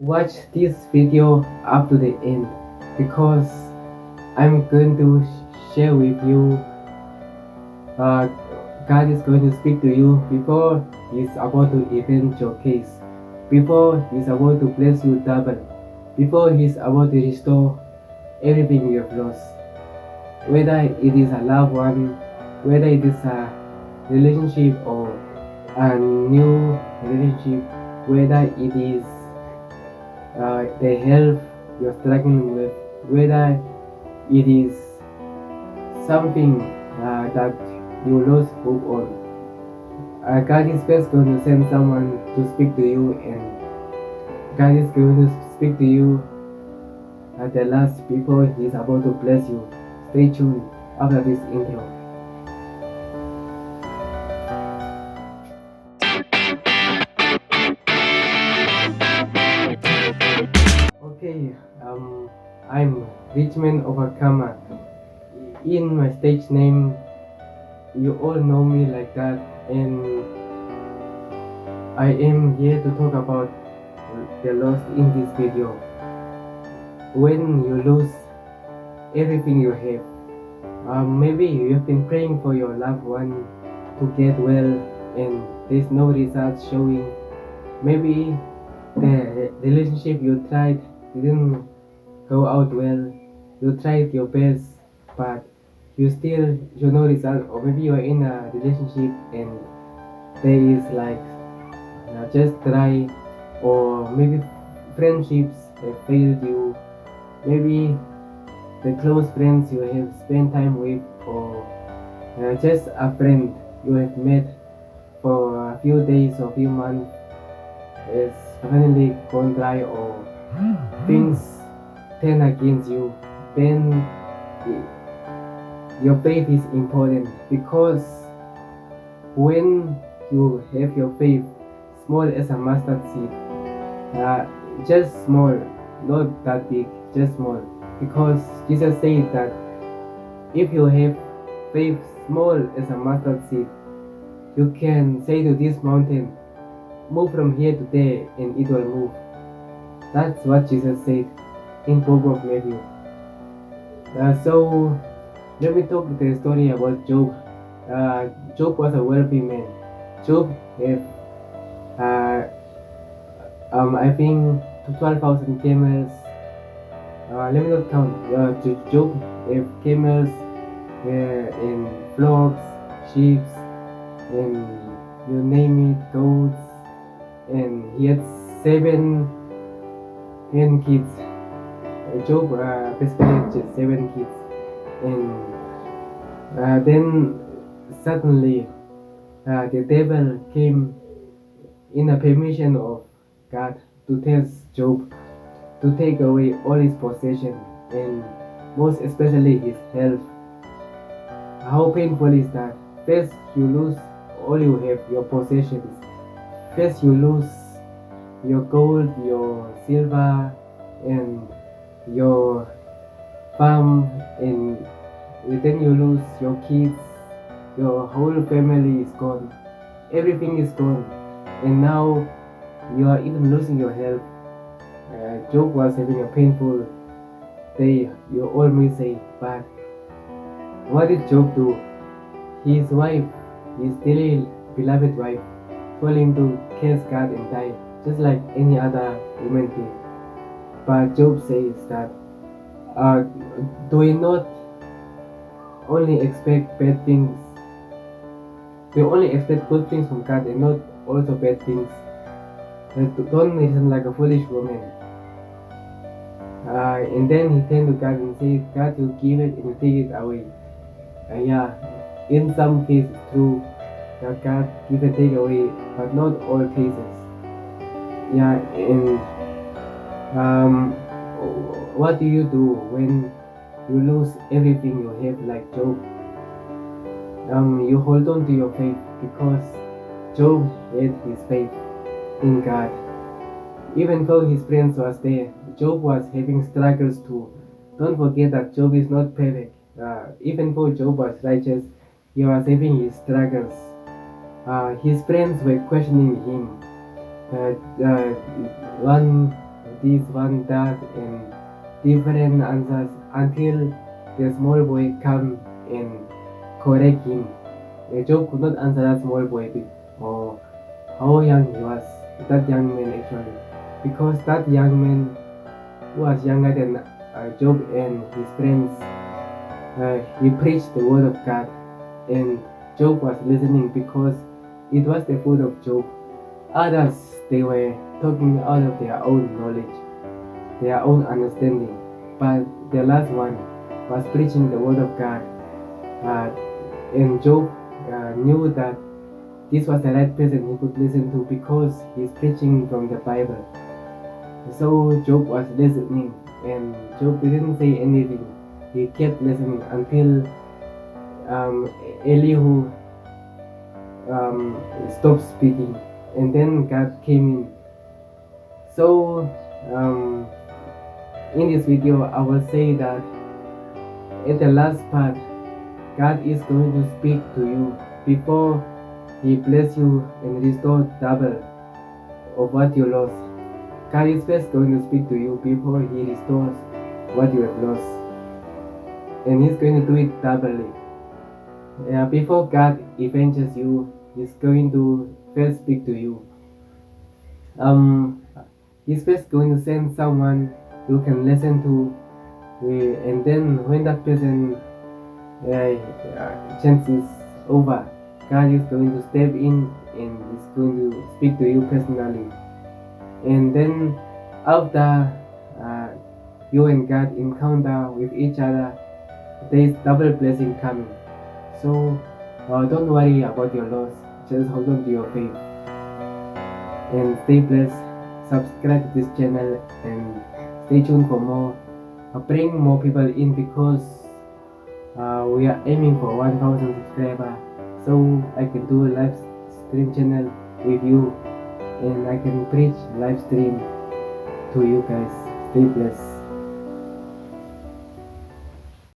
Watch this video up to the end because I'm going to share with you. uh, God is going to speak to you before He's about to event your case, before He's about to bless you double, before He's about to restore everything you have lost. Whether it is a loved one, whether it is a relationship or a new relationship, whether it is the health you're struggling with, whether it is something that you lost hope on. God is first going to send someone to speak to you, and God is going to speak to you at the last before He's about to bless you. Stay tuned after this intro. Okay, I'm Richmond Overcomer. In my stage name, you all know me like that, and I am here to talk about the loss in this video. When you lose everything you have, maybe you have been praying for your loved one to get well and there's no results showing. Maybe the relationship you tried didn't go out well. You tried your best, but you still show no result. Or maybe you're in a relationship and there is like just try, or maybe friendships have failed you. Maybe the close friends you have spent time with, or just a friend you have met for a few days or few months is finally gone dry, or things turn against you. Then your faith is important, because when you have your faith small as a mustard seed, uh, just small, not that big, just small, because Jesus said that if you have faith small as a mustard seed, you can say to this mountain, move from here to there, and it will move. That's what Jesus said in book of Matthew. So let me talk the story about Job. Job was a wealthy man. Job had uh, I think 12,000 camels. Let me not count. Job have camels and flocks, sheep, and you name it, goats, and he had seven kids. Job basically had just 7 kids, and then suddenly the devil came in a permission of God to test Job, to take away all his possession, and most especially his health. How painful is that? First you lose all you have, your possessions. First you lose your gold, your silver, and your farm, and then you lose your kids, your whole family is gone, everything is gone, and now you are even losing your health. Job was having a painful day, you all may say, but what did Job do? His wife, his dearly beloved wife, told him to curse God and die, just like any other human being. But Job says that, uh, do we not only expect bad things? We only expect good things from God and not also bad things. Don't reason like a foolish woman. And then he turned to God and said, God, you give it and you take it away. Yeah, in some cases true that God give and take away, but not all cases. Yeah, and what do you do when you lose everything you have, like Job? You hold on to your faith, because Job had his faith in God. Even though his friends was there, Job was having struggles too. Don't forget that Job is not perfect. Even though Job was righteous, he was having his struggles. His friends were questioning him. One this, one that, and different answers until the small boy come and correct him. Job could not answer that small boy or how young he was, that young man actually, because that young man was younger than Job and his friends. He preached the word of God, and Job was listening because it was the food of Job. Others, they were talking out of their own knowledge, their own understanding, but the last one was preaching the word of God. And Job knew that this was the right person he could listen to because he's preaching from the Bible. So Job was listening, and Job didn't say anything. He kept listening until Elihu stopped speaking, and then God came in. So in this video, I will say that at the last part, God is going to speak to you before He bless you and restore double of what you lost. God is first going to speak to you before He restores what you have lost, and He's going to do it doubly. Before God avenges you, He's going to first speak to you. He's first going to send someone you can listen to, and then when that person chance is over, God is going to step in and is going to speak to you personally. And then after you and God encounter with each other, there is double blessing coming. So don't worry about your loss, just hold on to your faith and stay blessed. Subscribe to this channel and stay tuned for more. Bring more people in because we are aiming for 1000 subscribers, so I can do a live stream channel with you and I can preach live stream to you guys. Stay blessed.